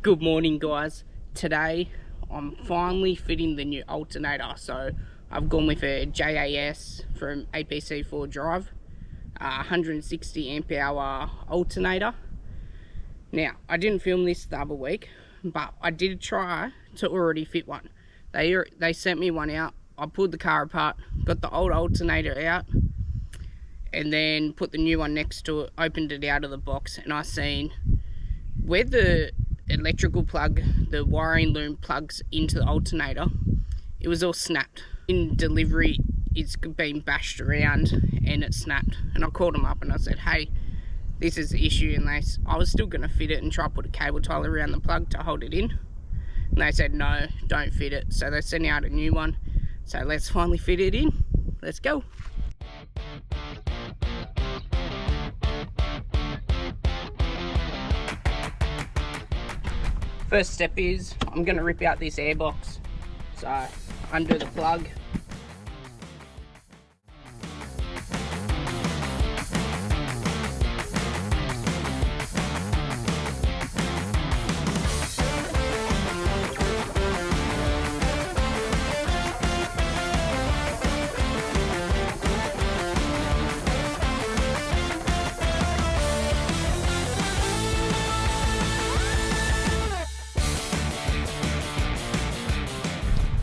Good morning, guys. Today I'm finally fitting the new alternator. So I've gone with a JAS from APC4 Drive, 160 amp hour alternator. Now, I didn't film this the other week, but I did try to already fit one. They sent me one out. I pulled the car apart, got the old alternator out, and then put the new one next to it, opened it out of the box, and I seen where the electrical plug, the wiring loom plugs into the alternator, it was all snapped. In delivery, it's been bashed around and it snapped. And I called them up and I said, hey, this is the issue. And I was still going to fit it and try to put a cable tie around the plug to hold it in. And they said, no, don't fit it. So they sent out a new one. So let's finally fit it in. Let's go. First step is I'm going to rip out this air box. So undo the plug.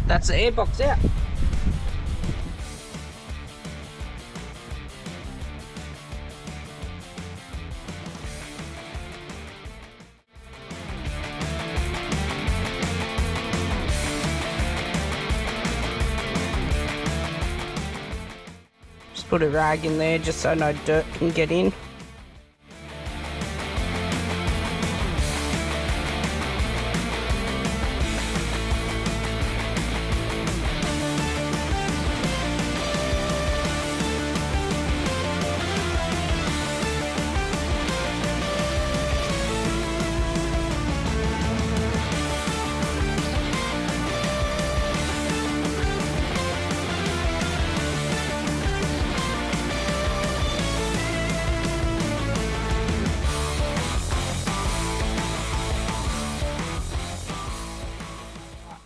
That's the airbox out. Just put a rag in there just so no dirt can get in.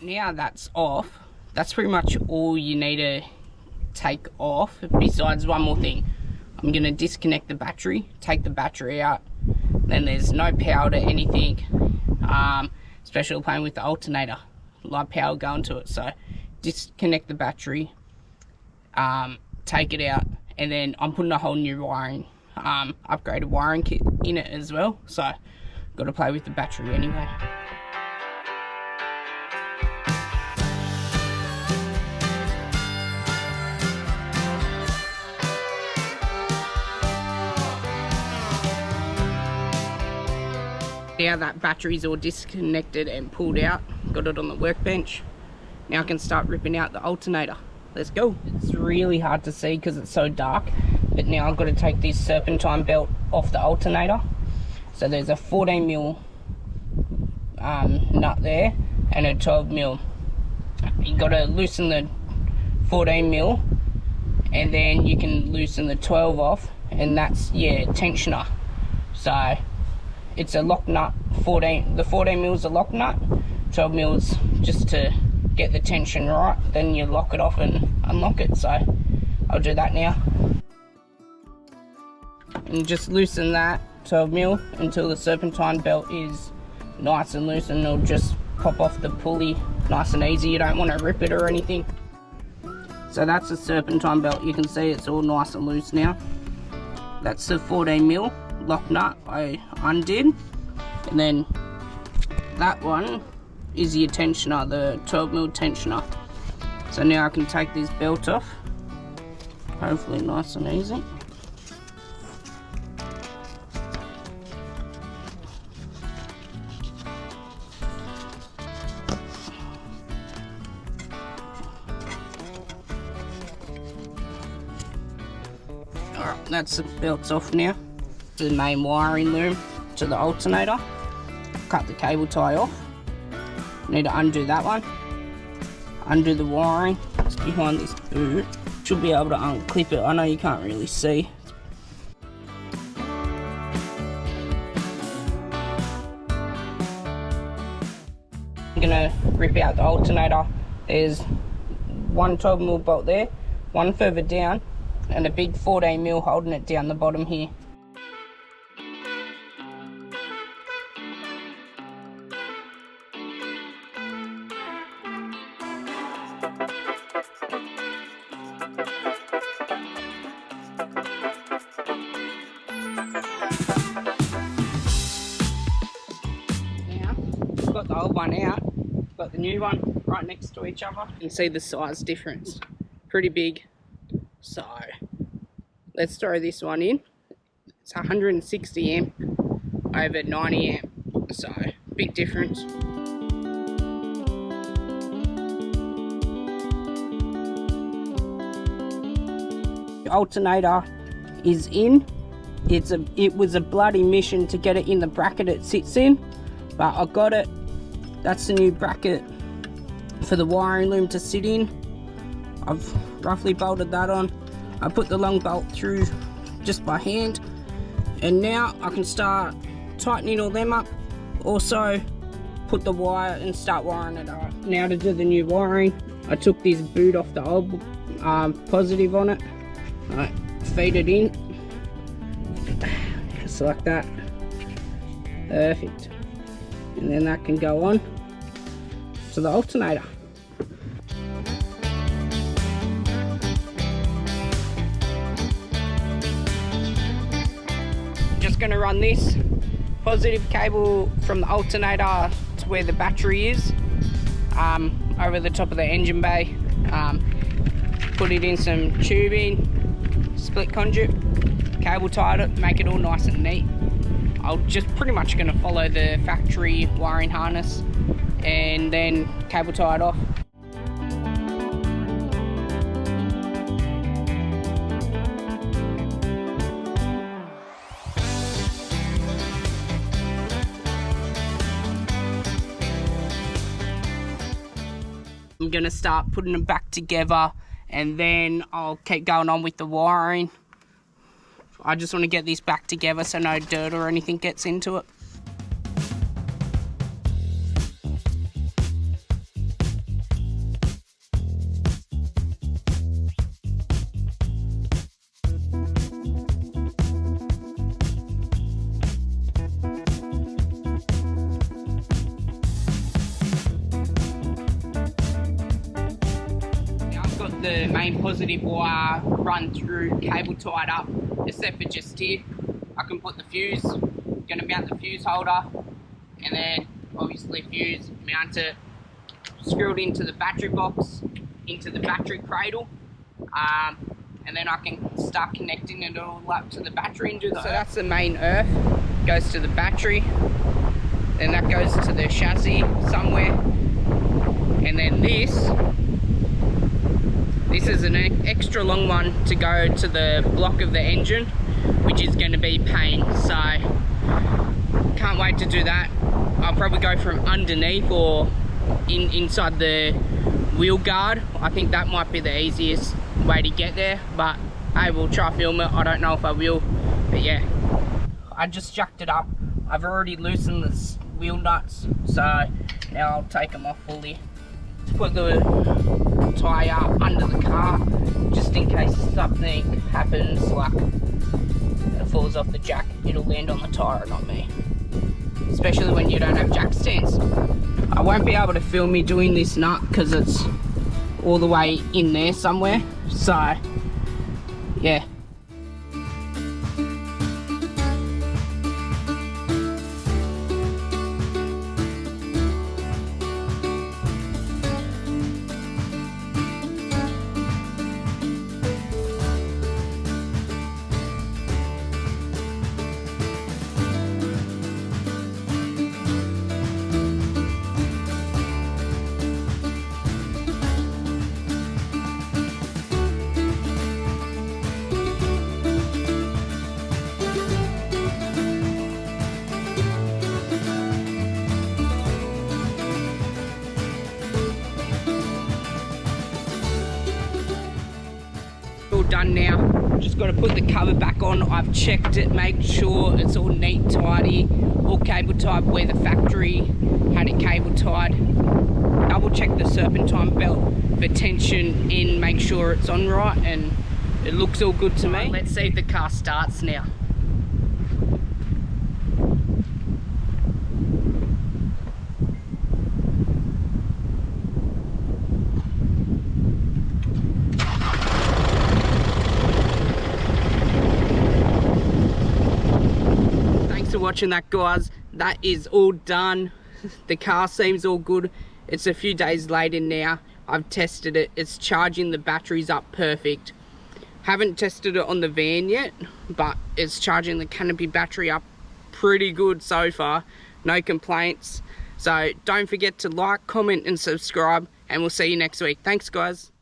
Now that's off, that's pretty much all you need to take off, besides one more thing. I'm going to disconnect the battery, take the battery out, then there's no power to anything, especially playing with the alternator, a lot of power going to it. So disconnect the battery, take it out, and then I'm putting a whole new wiring, upgraded wiring kit in it as well, so got to play with the battery anyway. Now that battery's all disconnected and pulled out, got it on the workbench. Now I can start ripping out the alternator. Let's go. It's really hard to see because it's so dark, but now I've got to take this serpentine belt off the alternator. So there's a 14mm nut there and a 12mm. You got to loosen the 14mm and then you can loosen the 12 off, and that's tensioner. So it's a lock nut. The 14mm is a lock nut, 12mm is just to get the tension right, then you lock it off and unlock it. So I'll do that now. And just loosen that 12mm until the serpentine belt is nice and loose, and it'll just pop off the pulley nice and easy. You don't want to rip it or anything. So that's the serpentine belt. You can see it's all nice and loose now. That's the 14mm lock nut I undid, and then that one is your tensioner, the 12mm tensioner. So now I can take this belt off, hopefully nice and easy. Alright, that's the belts off now. The main wiring loom to the alternator. Cut the cable tie off. Need to undo that one. Undo the wiring. It's behind this boot. Should be able to unclip it. I know you can't really see. I'm gonna rip out the alternator. There's one 12mm bolt there, one further down, and a big 14mm holding it down the bottom here. Got the old one out, got the new one right next to each other. You can see the size difference, pretty big. So let's throw this one in. It's 160 amp over 90 amp, so big difference. The alternator is in. It was a bloody mission to get it in the bracket it sits in, but I got it. That's the new bracket for the wiring loom to sit in. I've roughly bolted that on. I put the long bolt through just by hand, and now I can start tightening all them up. Also put the wire and start wiring it up. Now to do the new wiring, I took this boot off the old positive on it. I feed it in, just like that. Perfect. And then that can go on to the alternator. Just going to run this positive cable from the alternator to where the battery is, over the top of the engine bay. Put it in some tubing, split conduit, cable tied it, make it all nice and neat. I'm just pretty much going to follow the factory wiring harness and then cable tie it off. I'm going to start putting them back together, and then I'll keep going on with the wiring. I just want to get this back together so no dirt or anything gets into it. Now I've got the main positive wire run through, cable tied up, except for just here. I can put the fuse, gonna mount the fuse holder, and then obviously fuse, mount it, screw it into the battery box, into the battery cradle, and then I can start connecting it all up to the battery and do that. So that's the main earth, goes to the battery, then that goes to the chassis somewhere, and then this is an extra long one to go to the block of the engine, which is going to be pain. So can't wait to do that. I'll probably go from underneath or inside the wheel guard. I think that might be the easiest way to get there, but I will try film it. I don't know if I will, but yeah. I just jacked it up. I've already loosened the wheel nuts, so now I'll take them off fully. Put the tyre under the car just in case something happens, like it falls off the jack, it'll land on the tyre, not me, especially when you don't have jack stands. I won't be able to film me doing this nut because it's all the way in there somewhere, so yeah. done now. Just got to put the cover back on. I've checked it, make sure it's all neat, tidy, all cable tied where the factory had it cable tied. Double check the serpentine belt for tension in, make sure it's on right, and it looks all good to me. Let's see if the car starts now. Thanks for watching that, guys. That is all done. The car seems all good. It's a few days later now. I've tested it. It's charging the batteries up perfect. Haven't tested it on the van yet, but it's charging the canopy battery up pretty good so far. No complaints. So don't forget to like, comment and subscribe, and we'll see you next week. Thanks, guys.